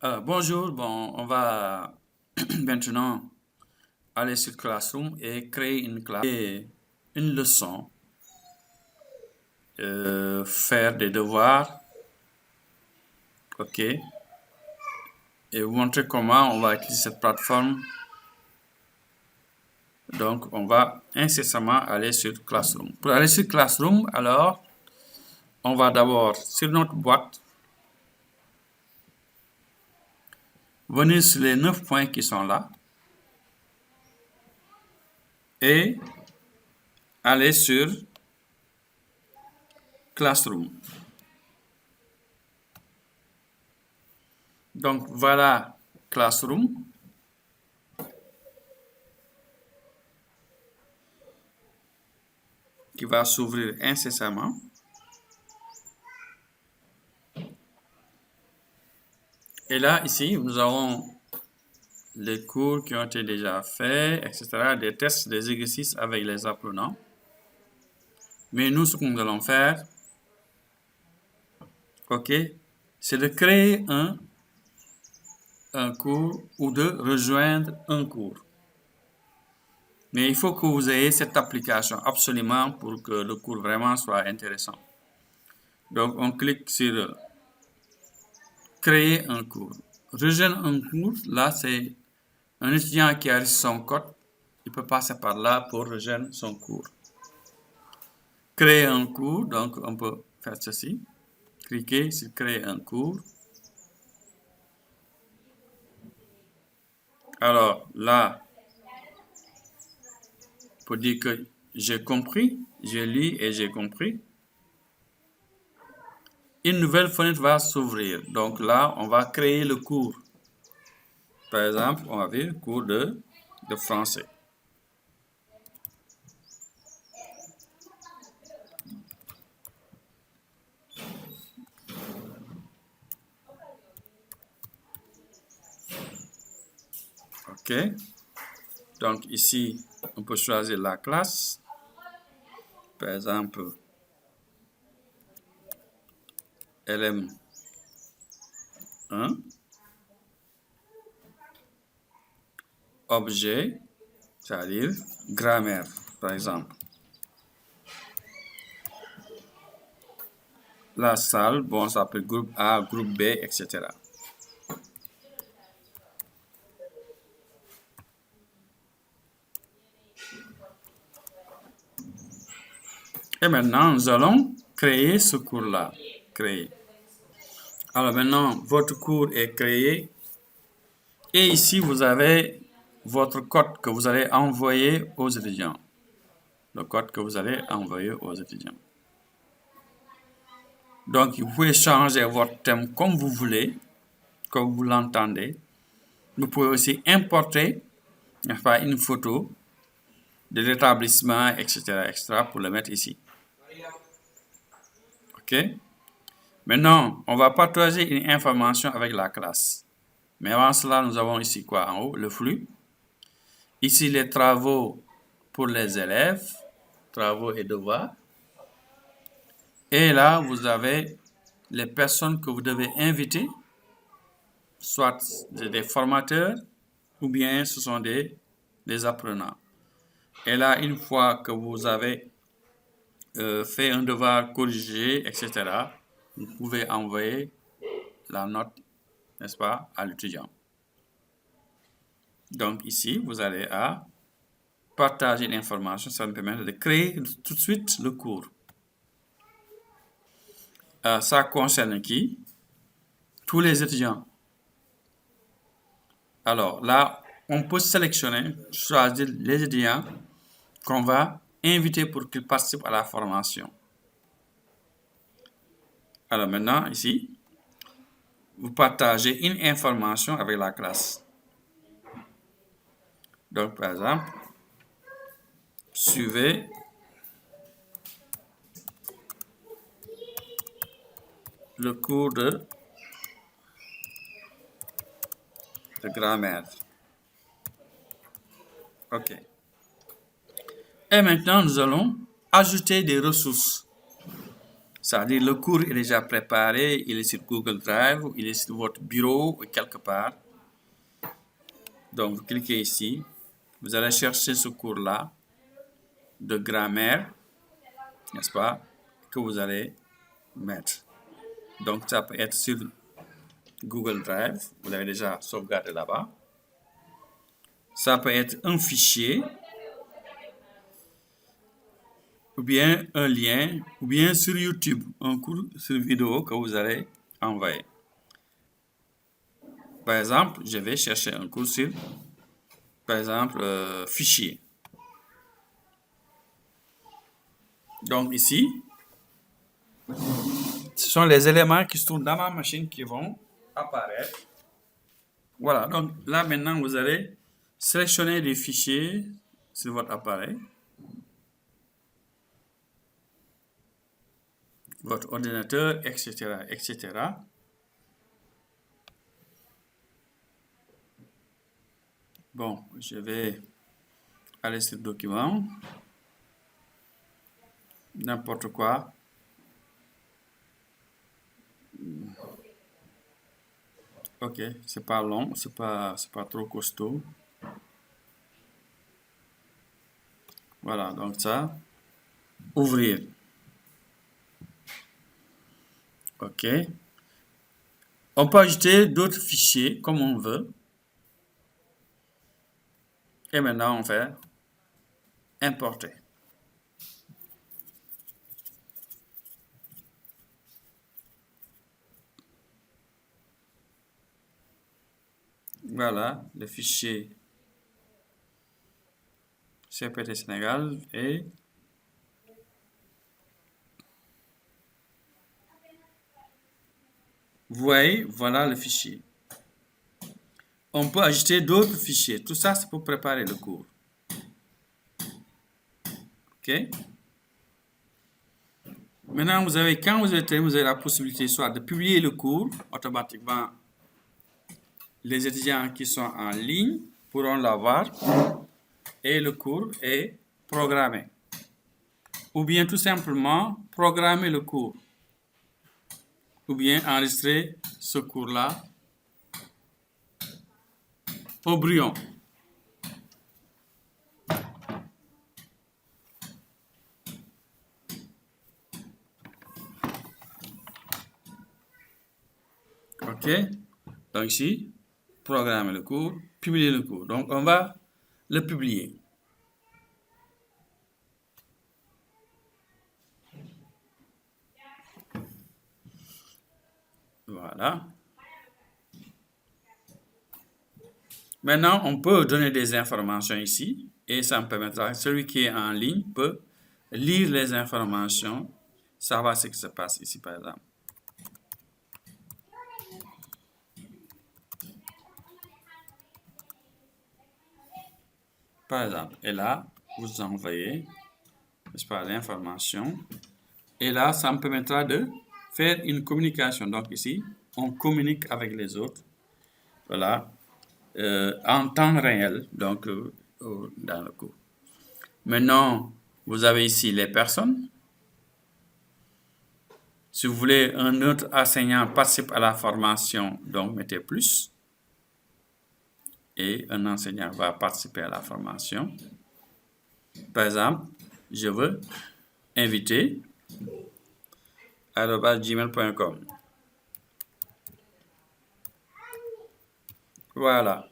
Bonjour, on va maintenant aller sur Classroom et créer une classe et une leçon, faire des devoirs, ok, et vous montrer comment on va utiliser cette plateforme. Donc, on va incessamment aller sur Classroom. Pour aller sur Classroom, alors, on va d'abord sur notre boîte, venir sur les 9 points qui sont là et aller sur Classroom. Donc, voilà Classroom. Qui va s'ouvrir incessamment. Et là, ici, nous avons les cours qui ont été déjà faits, etc., des tests, des exercices avec les apprenants. Mais nous, ce que nous allons faire, ok, c'est de créer un cours ou de rejoindre un cours. Mais il faut que vous ayez cette application absolument pour que le cours vraiment soit intéressant. Donc, on clique sur créer un cours. Rejoindre un cours, là, c'est un étudiant qui a reçu son code, il peut passer par là pour rejoindre son cours. Créer un cours, donc on peut faire ceci. Cliquez sur créer un cours. Alors là, pour dire que j'ai compris, j'ai lu et j'ai compris, une nouvelle fenêtre va s'ouvrir. Donc là, on va créer le cours. Par exemple, on va dire cours de français. OK. Donc ici, on peut choisir la classe. Par exemple, LM1. Objet, c'est-à-dire grammaire, par exemple. La salle, bon, ça peut être groupe A, groupe B, etc. Et maintenant, nous allons créer ce cours-là. Créer. Alors maintenant, votre cours est créé. Et ici, vous avez votre code que vous allez envoyer aux étudiants. Le code que vous allez envoyer aux étudiants. Donc, vous pouvez changer votre thème comme vous voulez, comme vous l'entendez. Vous pouvez aussi importer, n'est-ce pas, une photo de l'établissement, etc., pour le mettre ici. OK? Maintenant, on va partager une information avec la classe. Mais avant cela, nous avons ici quoi en haut? Le flux. Ici, les travaux pour les élèves, travaux et devoirs. Et là, vous avez les personnes que vous devez inviter, soit des formateurs ou bien ce sont des apprenants. Et là, une fois que vous avez fait un devoir corrigé, etc., vous pouvez envoyer la note, n'est-ce pas, à l'étudiant. Donc ici, vous allez à partager l'information, ça me permet de créer tout de suite le cours. Ça concerne qui? Tous les étudiants. Alors là, on peut sélectionner, choisir les étudiants qu'on va inviter pour qu'ils participent à la formation. Alors maintenant, ici, vous partagez une information avec la classe. Donc, par exemple, suivez le cours de grammaire. OK. Et maintenant, nous allons ajouter des ressources. C'est-à-dire le cours est déjà préparé, il est sur Google Drive, il est sur votre bureau ou quelque part. Donc, vous cliquez ici, vous allez chercher ce cours-là de grammaire, n'est-ce pas, que vous allez mettre. Donc, ça peut être sur Google Drive, vous l'avez déjà sauvegardé là-bas. Ça peut être un fichier, ou bien un lien, ou bien sur YouTube, un cours sur vidéo que vous allez envoyer. Par exemple, je vais chercher un cours sur, par exemple, fichier. Donc ici, ce sont les éléments qui se trouvent dans ma machine qui vont apparaître. Voilà, donc là maintenant, vous allez sélectionner des fichiers sur votre appareil, votre ordinateur, etc., etc. Bon, je vais aller sur document, n'importe quoi. Ok, c'est pas long, c'est pas trop costaud. Voilà, donc ça, ouvrir. Ok. On peut ajouter d'autres fichiers comme on veut. Et maintenant, on fait importer. Voilà, le fichier CPT Sénégal et vous voyez, voilà le fichier. On peut ajouter d'autres fichiers. Tout ça, c'est pour préparer le cours. OK? Maintenant, quand vous êtes, vous avez la possibilité soit de publier le cours, automatiquement, les étudiants qui sont en ligne pourront l'avoir et le cours est programmé. Ou bien tout simplement programmer le cours. Ou bien enregistrer ce cours-là au brouillon. OK? Donc ici, programmer le cours, publier le cours. Donc on va le publier. Voilà. Maintenant, on peut donner des informations ici et ça me permettra, celui qui est en ligne peut lire les informations, savoir ce qui se passe ici par exemple. Par exemple, et là, vous envoyez, n'est-ce pas, l'information. Et là, ça me permettra de faire une communication. Donc ici, on communique avec les autres. Voilà. En temps réel, donc dans le cours. Maintenant, vous avez ici les personnes. Si vous voulez un autre enseignant participe à la formation, donc mettez plus. Et un enseignant va participer à la formation. Par exemple, je veux inviter @gmail.com. Voilà.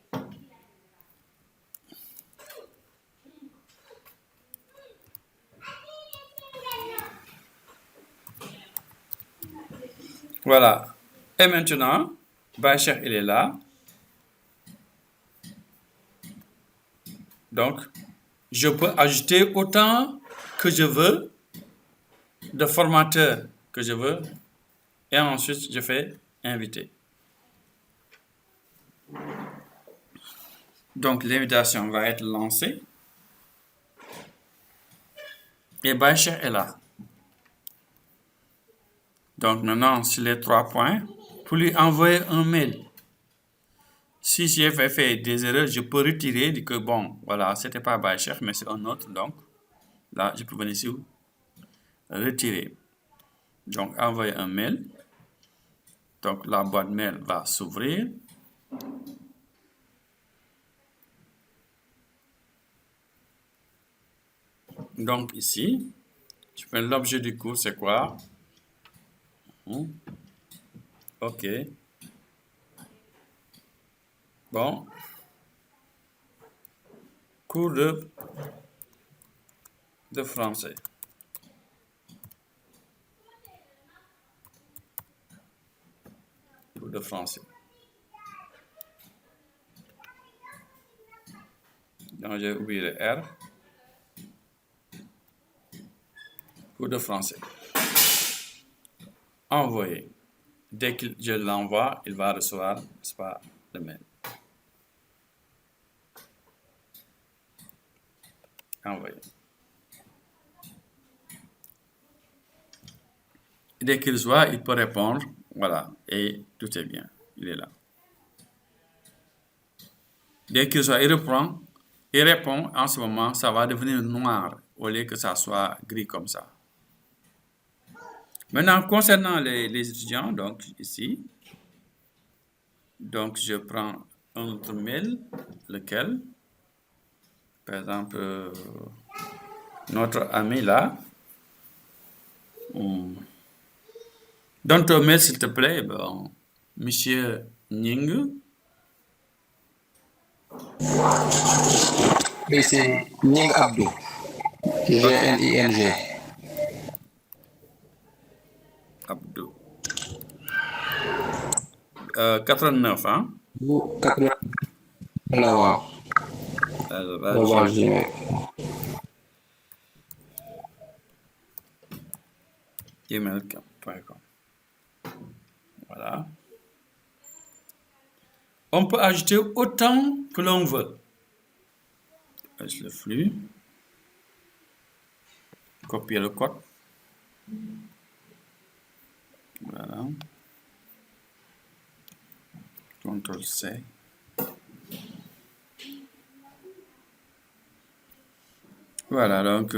Voilà. Et maintenant, Bachar, il est là. Donc, je peux ajouter autant que je veux de formateurs que je veux. Et ensuite, je fais inviter. Donc, l'invitation va être lancée. Et Bachar est là. Donc, maintenant, sur les 3 points, pour lui envoyer un mail. Si j'ai fait des erreurs, je peux retirer, dire que bon, voilà, c'était pas Bachar, mais c'est un autre. Donc, là, je peux venir sur retirer. Donc, envoyer un mail. Donc, la boîte mail va s'ouvrir. Donc, ici, je fais l'objet du cours, c'est quoi? OK. Bon. Cours de français. Cours de français. Donc, j'ai oublié le R. Cours de français. Envoyer. Dès que je l'envoie, il va recevoir, n'est-ce pas, le mail. Envoyer. Dès qu'il reçoit, il peut répondre. Voilà. Et tout est bien. Il est là. Dès qu'il reçoit, il reprend. Il répond. En ce moment, ça va devenir noir au lieu que ça soit gris comme ça. Maintenant, concernant les étudiants, donc ici, donc je prends un autre mail, lequel, par exemple, notre ami là, donne ton mail s'il te plaît, bon, Monsieur Ning. Oui, c'est Ning Abdou. G-N-I-N-G. Abdou. 89, hein? 89 waaw. gmail.com. Voilà. On peut ajouter autant que l'on veut. Le flux. Copier le code. Voilà. CTRL-C. Voilà, donc,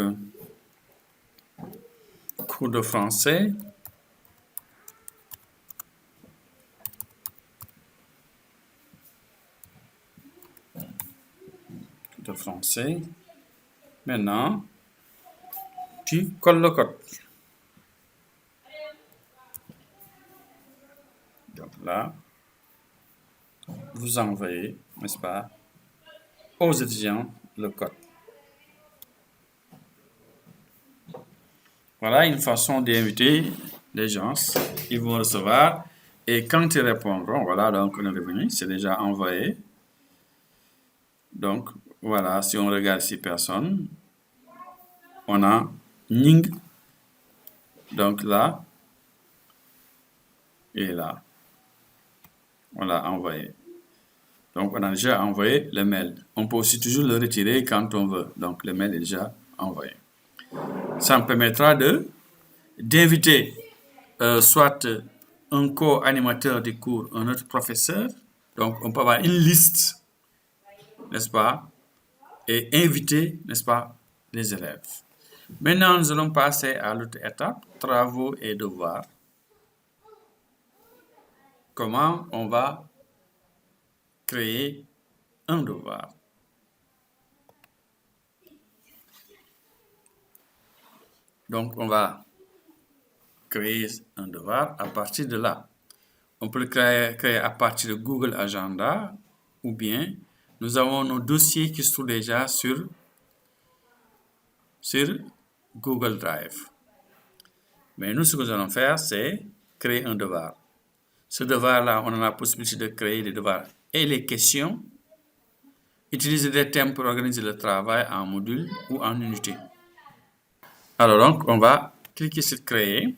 cours de français. De français. Maintenant, tu colles le code. Donc là, vous envoyez, n'est-ce pas, aux étudiants le code. Voilà une façon d'inviter les gens. Ils vont recevoir et quand ils répondront, voilà, donc on est revenu, c'est déjà envoyé. Donc voilà, si on regarde 6 personnes, on a Ning, donc là et là. On l'a envoyé. Donc on a déjà envoyé le mail. On peut aussi toujours le retirer quand on veut. Donc le mail est déjà envoyé. Ça me permettra d'inviter soit un co-animateur du cours, un autre professeur. Donc, on peut avoir une liste, n'est-ce pas, et inviter, n'est-ce pas, les élèves. Maintenant, nous allons passer à l'autre étape, travaux et devoirs. Comment on va créer un devoir. Donc, on va créer un devoir à partir de là. On peut le créer à partir de Google Agenda ou bien nous avons nos dossiers qui se trouvent déjà sur Google Drive. Mais nous, ce que nous allons faire, c'est créer un devoir. Ce devoir-là, on a la possibilité de créer des devoirs et les questions, utiliser des thèmes pour organiser le travail en module ou en unité. Alors donc, on va cliquer sur créer.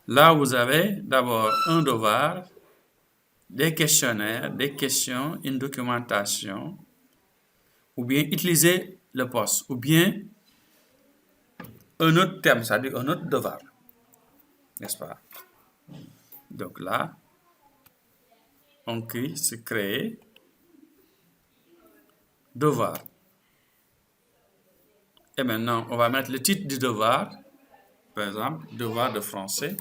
Là, vous avez d'abord un devoir, des questionnaires, des questions, une documentation, ou bien utiliser le poste, ou bien un autre thème, c'est-à-dire un autre devoir, n'est-ce pas? Donc là, on clique sur créer, devoir. Et maintenant, on va mettre le titre du devoir, par exemple, devoir de français.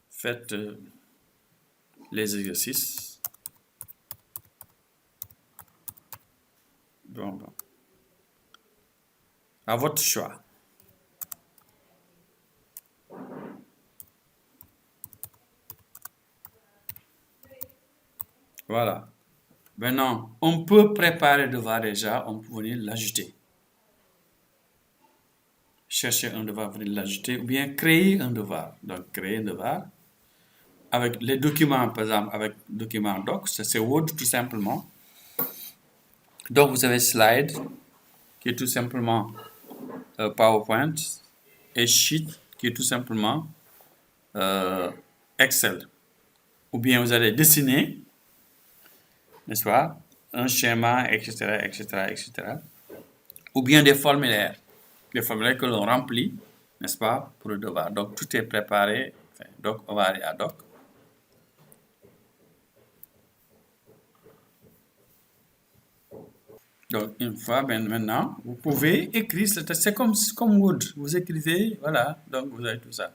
Faites les exercices. Bon. À votre choix. Voilà. Maintenant, on peut préparer le devoir déjà, on peut venir l'ajouter. Chercher un devoir, venir l'ajouter, ou bien créer un devoir. Donc, créer un devoir. Avec les documents, par exemple, avec document doc, c'est Word tout simplement. Donc, vous avez Slide, qui est tout simplement PowerPoint, et Sheet, qui est tout simplement Excel. Ou bien vous allez dessiner, n'est-ce pas, un schéma, etc., etc., etc. Ou bien des formulaires que l'on remplit, n'est-ce pas, pour le devoir. Donc, tout est préparé. Enfin, donc, on va aller à Doc. Donc, une fois, maintenant, vous pouvez écrire, c'est comme Word. Vous écrivez, voilà, donc vous avez tout ça.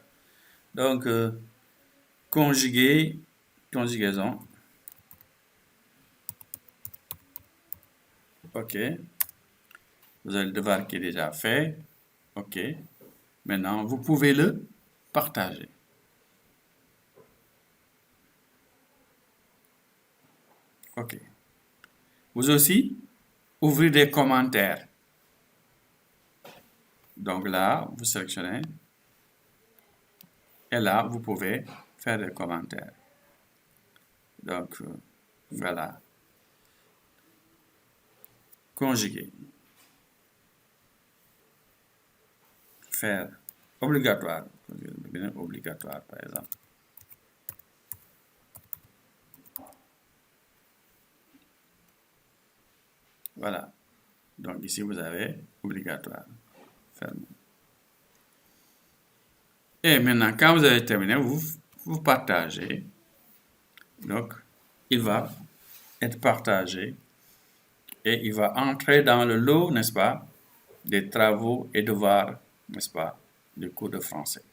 Donc, conjugaison. OK. Vous avez le devoir qui est déjà fait. OK. Maintenant, vous pouvez le partager. OK. Vous aussi, ouvrez des commentaires. Donc là, vous sélectionnez. Et là, vous pouvez faire des commentaires. Donc, voilà. Conjuguer. Faire obligatoire. Obligatoire, par exemple. Voilà. Donc, ici, vous avez obligatoire. Fermé. Et maintenant, quand vous avez terminé, vous partagez. Donc, il va être partagé et il va entrer dans le lot, n'est-ce pas, des travaux et devoirs, n'est-ce pas, du cours de français.